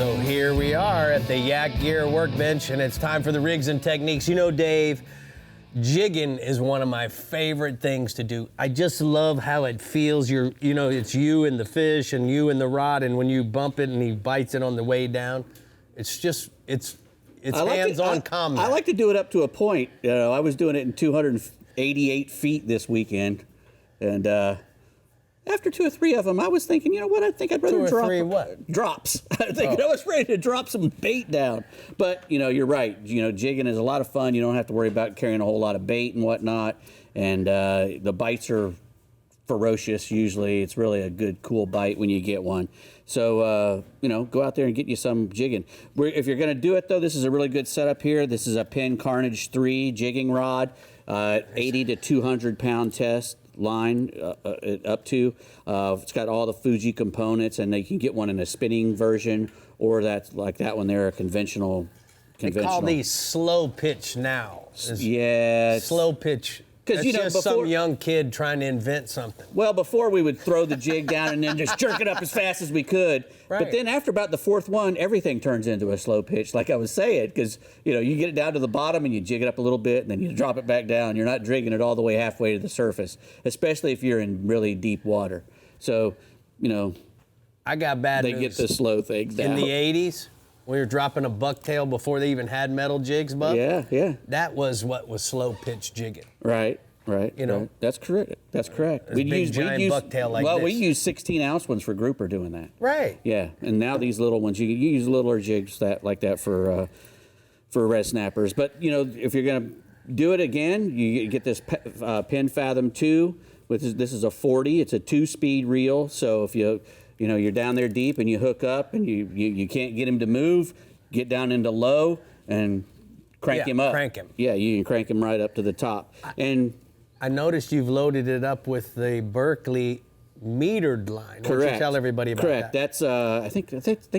So here we are at the Yak Gear workbench, and it's time for the rigs and techniques. You know, Dave, jigging is one of my favorite things to do. I just love how it feels. It's you and the fish and you and the rod, and when you bump it and he bites it on the way down, it's hands-on combat. I like to do it up to a point. I was doing it in 288 feet this weekend, and after 2 or 3 of them, I was thinking, you know what? I think I'd rather drop 2 or 3 what? Drops. I think I was ready to drop some bait down. But you're right. Jigging is a lot of fun. You don't have to worry about carrying a whole lot of bait and whatnot. And the bites are ferocious. Usually, it's really a good, cool bite when you get one. So go out there and get you some jigging. If you're going to do it though, this is a really good setup here. This is a Penn Carnage 3 jigging rod, 80 to 200 pound test line up to. It's got all the Fuji components, and you can get one in a spinning version, or that's like that one there, a conventional. They call these slow pitch now. Yeah, slow pitch. Because just some young kid trying to invent something. Well, before we would throw the jig down and then just jerk it up as fast as we could. Right. But then after about the 4th one, everything turns into a slow pitch, like I was saying, because you get it down to the bottom and you jig it up a little bit, and then you drop it back down. You're not dragging it all the way halfway to the surface, especially if you're in really deep water. So, I got bad news. They get the slow things down. In the 80s, we were dropping a bucktail before they even had metal jigs, Buck. Yeah. That was what was slow pitch jigging. Right. Right. That's correct. That's correct. We'd use bucktail like this. Well, we use 16-ounce ones for grouper doing that. Right. Yeah, and now these little ones, you use littler jigs like that for red snappers. But if you're gonna do it again, you get this Penn Fathom 2. This is a 40. It's a 2-speed reel. So if you're down there deep and you hook up and you can't get him to move, get down into low and crank him up. Crank him. Yeah, you can crank him right up to the top. And I noticed you've loaded it up with the Berkeley metered line. Correct. Why don't you tell everybody about that? That's I think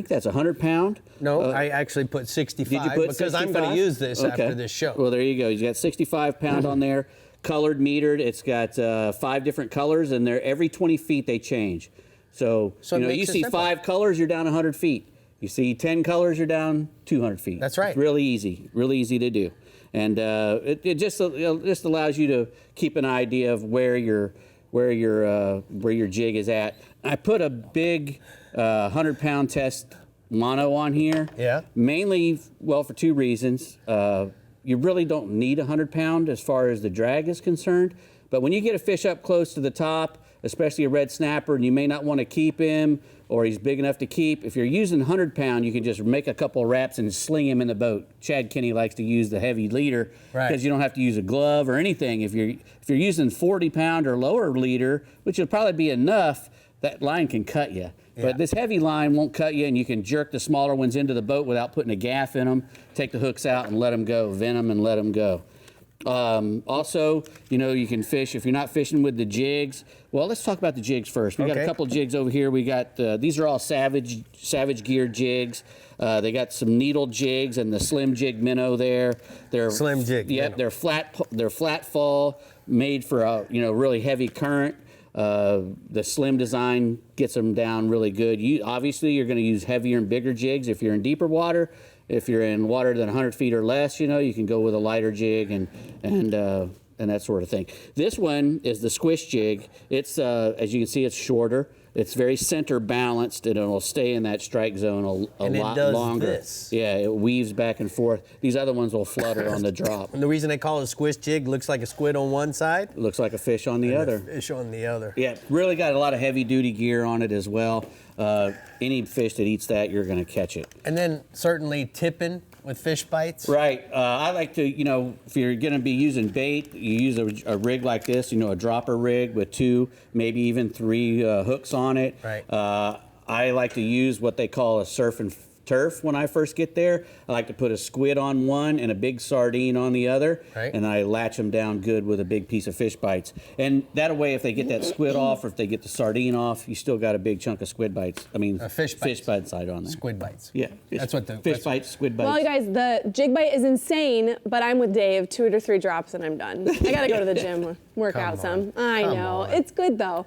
that's 100 pound. No, I actually put 65. Did you put because 65? I'm going to use this after this show. Well, there you go. You got 65 pound on there, colored metered. It's got 5 different colors, and every 20 feet they change. So you see 5 colors, you're down 100 feet. You see 10 colors, you're down 200 feet. That's right. It's really easy to do. And it just allows you to keep an idea of where your jig is at. I put a big 100-pound test mono on here. Yeah. Mainly, for 2 reasons. You really don't need 100-pound as far as the drag is concerned. But when you get a fish up close to the top, especially a red snapper, and you may not want to keep him, or he's big enough to keep, if you're using 100-pound, you can just make a couple of wraps and sling him in the boat. Chad Kinney likes to use the heavy leader because you don't have to use a glove or anything. If you're using 40-pound or lower leader, which will probably be enough, that line can cut you. Yeah. But this heavy line won't cut you, and you can jerk the smaller ones into the boat without putting a gaff in them, take the hooks out and let them go, vent them and let them go. Also, you can fish if you're not fishing with the jigs. Well, let's talk about the jigs first. We got a couple jigs over here. We got these are all Savage Gear jigs. They got some needle jigs and the slim jig minnow there. They're slim jig. Yep, they're flat fall, made for a really heavy current. The slim design gets them down really good. Obviously you're going to use heavier and bigger jigs if you're in deeper water. If you're in water than 100 feet or less, you can go with a lighter jig and that sort of thing. This one is the squish jig. It's as you can see, it's shorter. It's very center balanced, and it'll stay in that strike zone a lot longer. This. Yeah, it weaves back and forth. These other ones will flutter on the drop. And the reason they call it a squish jig, looks like a squid on one side. It looks like a fish on the other. A fish on the other. Yeah, really got a lot of heavy duty gear on it as well. Any fish that eats that, you're going to catch it. And then certainly tipping with fish bites. Right. I like to, if you're going to be using bait, you use a rig like this, a dropper rig with 2, maybe even 3 hooks on it. Right. I like to use what they call a surf and turf when I first get there. I like to put a squid on one and a big sardine on the other, right. And I latch them down good with a big piece of fish bites. And that way, if they get that squid off or if they get the sardine off, you still got a big chunk of squid bites. I mean, fish bite side on there. Squid bites. Yeah, that's what the fish bites, squid bites. Well, you guys, the jig bite is insane, but I'm with Dave. 2 or 3 drops and I'm done. I gotta go to the gym, work out some. I know, it's good though.